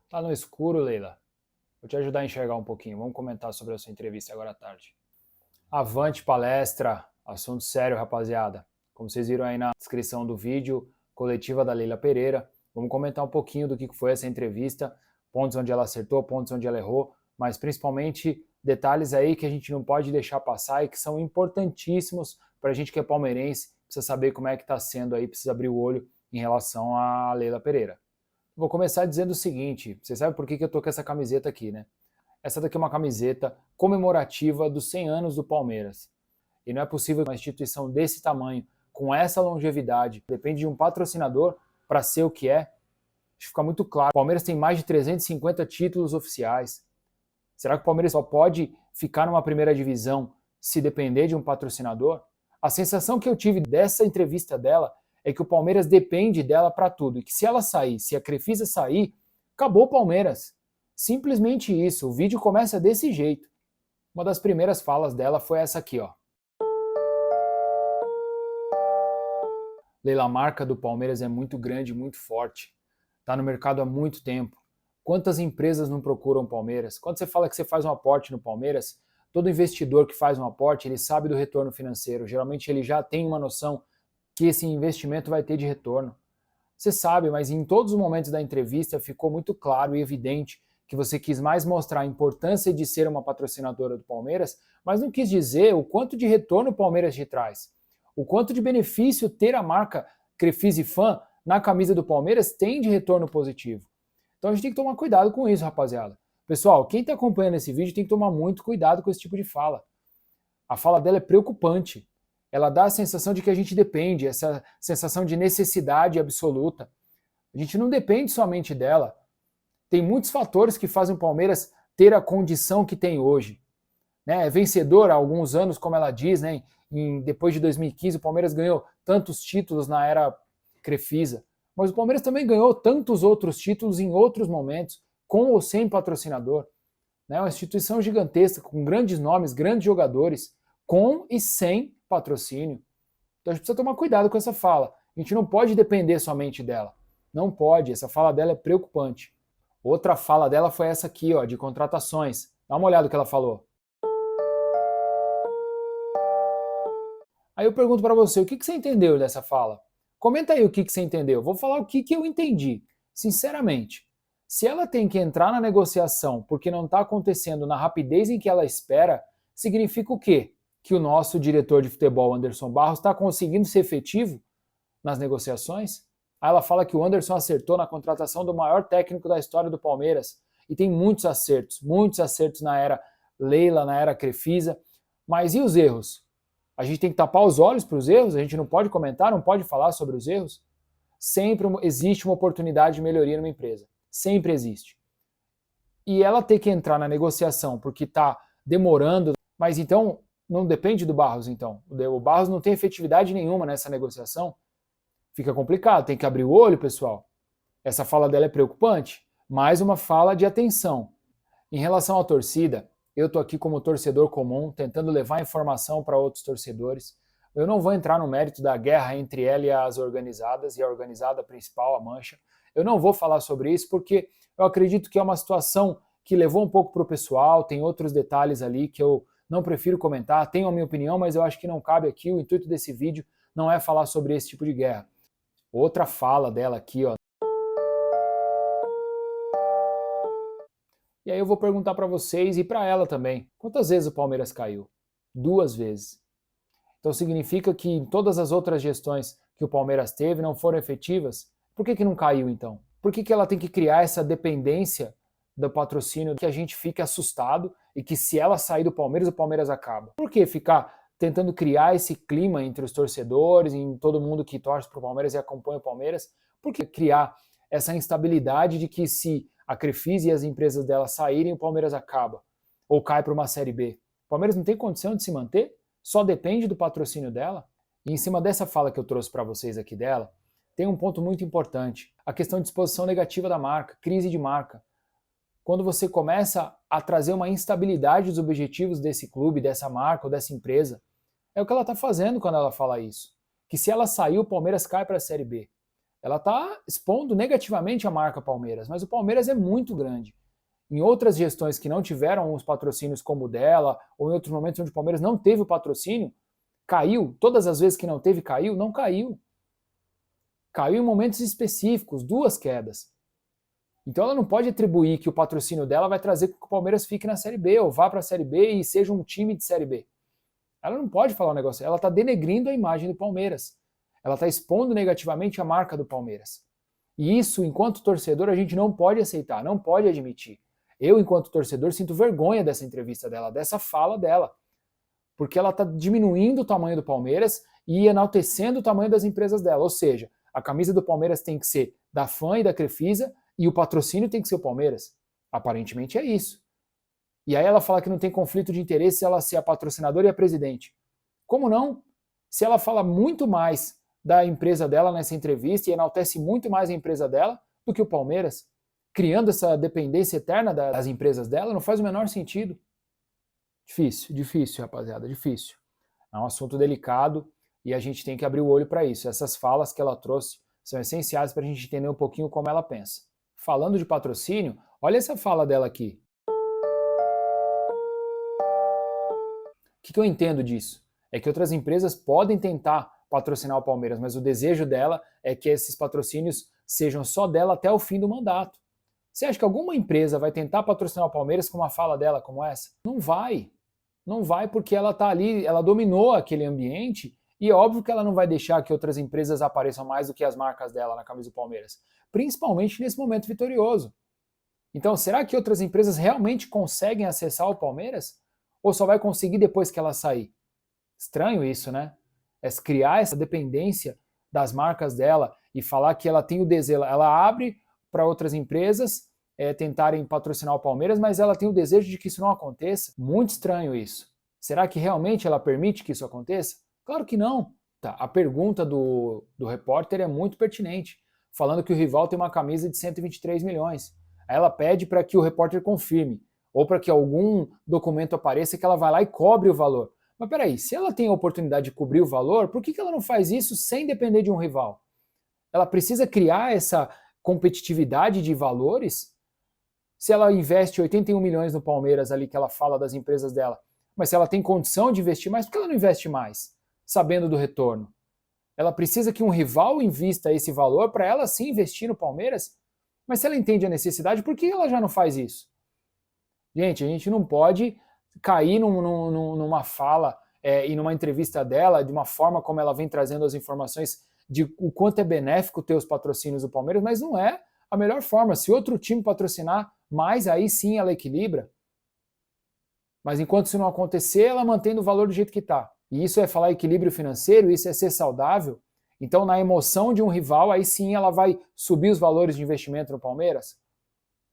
Tá no escuro, Leila? Vou te ajudar a enxergar um pouquinho. Vamos comentar sobre a sua entrevista agora à tarde. Avante palestra, assunto sério, rapaziada. Como vocês viram aí na descrição do vídeo, coletiva da Leila Pereira. Vamos comentar um pouquinho do que foi essa entrevista, pontos onde ela acertou, pontos onde ela errou, mas principalmente detalhes aí que a gente não pode deixar passar e que são importantíssimos para a gente que é palmeirense, precisa saber como é que está sendo aí, precisa abrir o olho em relação à Leila Pereira. Vou começar dizendo o seguinte, você sabe por que eu tô com essa camiseta aqui, né? Essa daqui é uma camiseta comemorativa dos 100 anos do Palmeiras. E não é possível uma instituição desse tamanho, com essa longevidade, depende de um patrocinador para ser o que é. Acho que fica muito claro. O Palmeiras tem mais de 350 títulos oficiais. Será que o Palmeiras só pode ficar numa primeira divisão se depender de um patrocinador? A sensação que eu tive dessa entrevista dela é que o Palmeiras depende dela para tudo. E que se ela sair, se a Crefisa sair, acabou o Palmeiras. Simplesmente isso. O vídeo começa desse jeito. Uma das primeiras falas dela foi essa aqui, ó. Leila, a marca do Palmeiras é muito grande, muito forte. Está no mercado há muito tempo. Quantas empresas não procuram o Palmeiras? Quando você fala que você faz um aporte no Palmeiras, todo investidor que faz um aporte, ele sabe do retorno financeiro. Geralmente ele já tem uma noção que esse investimento vai ter de retorno. Você sabe, mas em todos os momentos da entrevista ficou muito claro e evidente que você quis mais mostrar a importância de ser uma patrocinadora do Palmeiras, mas não quis dizer o quanto de retorno o Palmeiras te traz. O quanto de benefício ter a marca Crefisa e Fã na camisa do Palmeiras tem de retorno positivo. Então a gente tem que tomar cuidado com isso, rapaziada. Pessoal, quem está acompanhando esse vídeo tem que tomar muito cuidado com esse tipo de fala. A fala dela é preocupante. Ela dá a sensação de que a gente depende, essa sensação de necessidade absoluta. A gente não depende somente dela. Tem muitos fatores que fazem o Palmeiras ter a condição que tem hoje. É vencedor há alguns anos, como ela diz, né? Depois de 2015, o Palmeiras ganhou tantos títulos na era Crefisa. Mas o Palmeiras também ganhou tantos outros títulos em outros momentos, com ou sem patrocinador. É uma instituição gigantesca, com grandes nomes, grandes jogadores, com e sem patrocínio. Então a gente precisa tomar cuidado com essa fala. A gente não pode depender somente dela. Não pode, essa fala dela é preocupante. Outra fala dela foi essa aqui, ó, de contratações. Dá uma olhada no que ela falou. Aí eu pergunto para você, o que você entendeu dessa fala? Comenta aí o que você entendeu. Vou falar o que eu entendi. Sinceramente, se ela tem que entrar na negociação porque não está acontecendo na rapidez em que ela espera, significa o quê? Que o nosso diretor de futebol, Anderson Barros, está conseguindo ser efetivo nas negociações? Aí ela fala que o Anderson acertou na contratação do maior técnico da história do Palmeiras. E tem muitos acertos na era Leila, na era Crefisa. Mas e os erros? A gente tem que tapar os olhos para os erros? A gente não pode comentar, não pode falar sobre os erros? Sempre existe uma oportunidade de melhoria numa empresa. Sempre existe. E ela ter que entrar na negociação porque está demorando, mas então não depende do Barros, então. O Barros não tem efetividade nenhuma nessa negociação. Fica complicado, tem que abrir o olho, pessoal. Essa fala dela é preocupante. Mais uma fala de atenção. Em relação à torcida, eu estou aqui como torcedor comum, tentando levar informação para outros torcedores. Eu não vou entrar no mérito da guerra entre ela e as organizadas, e a organizada principal, a Mancha. Eu não vou falar sobre isso porque eu acredito que é uma situação que levou um pouco para o pessoal, tem outros detalhes ali que eu não prefiro comentar, tenho a minha opinião, mas eu acho que não cabe aqui, o intuito desse vídeo não é falar sobre esse tipo de guerra. Outra fala dela aqui, ó. E aí eu vou perguntar para vocês e para ela também. Quantas vezes o Palmeiras caiu? 2 vezes. Então significa que em todas as outras gestões que o Palmeiras teve não foram efetivas? Por que não caiu então? Por que ela tem que criar essa dependência do patrocínio que a gente fique assustado e que se ela sair do Palmeiras, o Palmeiras acaba? Por que ficar tentando criar esse clima entre os torcedores, em todo mundo que torce para o Palmeiras e acompanha o Palmeiras? Por que criar essa instabilidade de que se a Crefisa e as empresas dela saírem, o Palmeiras acaba? Ou cai para uma Série B? O Palmeiras não tem condição de se manter? Só depende do patrocínio dela? E em cima dessa fala que eu trouxe para vocês aqui dela, tem um ponto muito importante, a questão de exposição negativa da marca, crise de marca. Quando você começa a trazer uma instabilidade dos objetivos desse clube, dessa marca ou dessa empresa, é o que ela está fazendo quando ela fala isso. Que se ela sair, o Palmeiras cai para a Série B. ela está expondo negativamente a marca Palmeiras, mas o Palmeiras é muito grande. Em outras gestões que não tiveram os patrocínios como o dela, ou em outros momentos onde o Palmeiras não teve o patrocínio, caiu. Todas as vezes que não teve, caiu? Não caiu. Caiu em momentos específicos, 2 quedas. Então ela não pode atribuir que o patrocínio dela vai trazer que o Palmeiras fique na Série B, ou vá para a Série B e seja um time de Série B. Ela não pode falar um negócio, ela está denegrindo a imagem do Palmeiras. Ela está expondo negativamente a marca do Palmeiras. E isso, enquanto torcedor, a gente não pode aceitar, não pode admitir. Eu, enquanto torcedor, sinto vergonha dessa entrevista dela, dessa fala dela. Porque ela está diminuindo o tamanho do Palmeiras e enaltecendo o tamanho das empresas dela. Ou seja, a camisa do Palmeiras tem que ser da FAM e da Crefisa e o patrocínio tem que ser o Palmeiras. Aparentemente é isso. E aí ela fala que não tem conflito de interesse se ela ser a patrocinadora e a presidente. Como não? Se ela fala muito mais da empresa dela nessa entrevista e enaltece muito mais a empresa dela do que o Palmeiras, criando essa dependência eterna das empresas dela, não faz o menor sentido. Difícil, rapaziada, difícil. É um assunto delicado e a gente tem que abrir o olho para isso. Essas falas que ela trouxe são essenciais para a gente entender um pouquinho como ela pensa. Falando de patrocínio, olha essa fala dela aqui. O que eu entendo disso? É que outras empresas podem tentar patrocinar o Palmeiras, mas o desejo dela é que esses patrocínios sejam só dela até o fim do mandato. Você acha que alguma empresa vai tentar patrocinar o Palmeiras com uma fala dela como essa? Não vai. Não vai porque ela está ali, ela dominou aquele ambiente e é óbvio que ela não vai deixar que outras empresas apareçam mais do que as marcas dela na camisa do Palmeiras, principalmente nesse momento vitorioso. Então, será que outras empresas realmente conseguem acessar o Palmeiras? Ou só vai conseguir depois que ela sair? Estranho isso, né? É criar essa dependência das marcas dela e falar que ela tem o desejo, ela abre para outras empresas tentarem patrocinar o Palmeiras, mas ela tem o desejo de que isso não aconteça. Muito estranho isso. Será que realmente ela permite que isso aconteça? Claro que não. Tá, a pergunta do repórter é muito pertinente, falando que o rival tem uma camisa de 123 milhões. Aí ela pede para que o repórter confirme, ou para que algum documento apareça que ela vai lá e cobre o valor. Mas peraí, se ela tem a oportunidade de cobrir o valor, por que ela não faz isso sem depender de um rival? Ela precisa criar essa competitividade de valores? Se ela investe 81 milhões no Palmeiras ali, que ela fala das empresas dela, mas se ela tem condição de investir mais, por que ela não investe mais, sabendo do retorno? Ela precisa que um rival invista esse valor para ela sim investir no Palmeiras? Mas se ela entende a necessidade, por que ela já não faz isso? Gente, a gente não pode cair numa fala e numa entrevista dela, de uma forma como ela vem trazendo as informações de o quanto é benéfico ter os patrocínios do Palmeiras, mas não é a melhor forma. Se outro time patrocinar mais, aí sim ela equilibra. Mas enquanto isso não acontecer, ela mantém o valor do jeito que está. E isso é falar equilíbrio financeiro, isso é ser saudável. Então, na emoção de um rival, aí sim ela vai subir os valores de investimento no Palmeiras.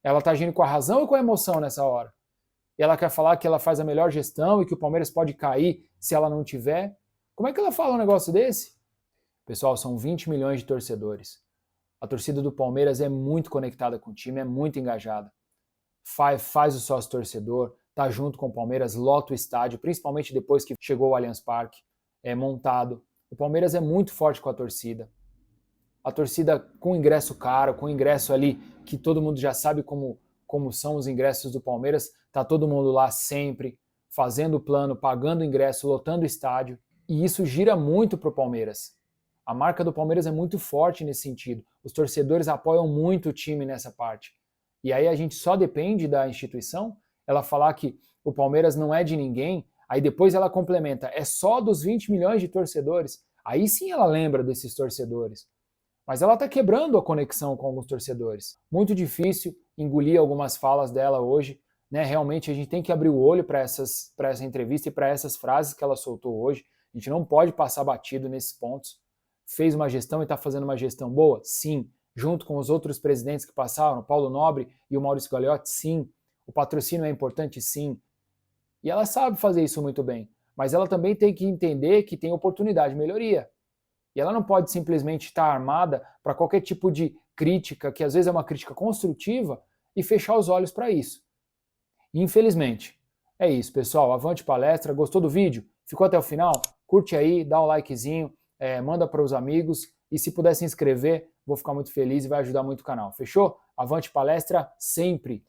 Ela está agindo com a razão ou com a emoção nessa hora? E ela quer falar que ela faz a melhor gestão e que o Palmeiras pode cair se ela não tiver? Como é que ela fala um negócio desse? Pessoal, são 20 milhões de torcedores. A torcida do Palmeiras é muito conectada com o time, é muito engajada. Faz o sócio torcedor, tá junto com o Palmeiras, lota o estádio, principalmente depois que chegou o Allianz Parque, é montado. O Palmeiras é muito forte com a torcida. A torcida com ingresso caro, com ingresso ali que todo mundo já sabe como são os ingressos do Palmeiras, tá todo mundo lá sempre, fazendo o plano, pagando o ingresso, lotando o estádio, e isso gira muito pro Palmeiras. A marca do Palmeiras é muito forte nesse sentido. Os torcedores apoiam muito o time nessa parte. E aí a gente só depende da instituição, ela falar que o Palmeiras não é de ninguém, aí depois ela complementa, é só dos 20 milhões de torcedores. Aí sim ela lembra desses torcedores. Mas ela está quebrando a conexão com alguns torcedores. Muito difícil engolir algumas falas dela hoje. Né? Realmente a gente tem que abrir o olho para essa entrevista e para essas frases que ela soltou hoje. A gente não pode passar batido nesses pontos. Fez uma gestão e está fazendo uma gestão boa? Sim. Junto com os outros presidentes que passaram, o Paulo Nobre e o Maurício Gagliotti? Sim. O patrocínio é importante? Sim. E ela sabe fazer isso muito bem. Mas ela também tem que entender que tem oportunidade de melhoria. E ela não pode simplesmente estar armada para qualquer tipo de crítica, que às vezes é uma crítica construtiva, e fechar os olhos para isso. Infelizmente. É isso, pessoal. Avante palestra. Gostou do vídeo? Ficou até o final? Curte aí, dá um likezinho, manda para os amigos e se puder se inscrever vou ficar muito feliz e vai ajudar muito o canal. Fechou? Avante palestra sempre!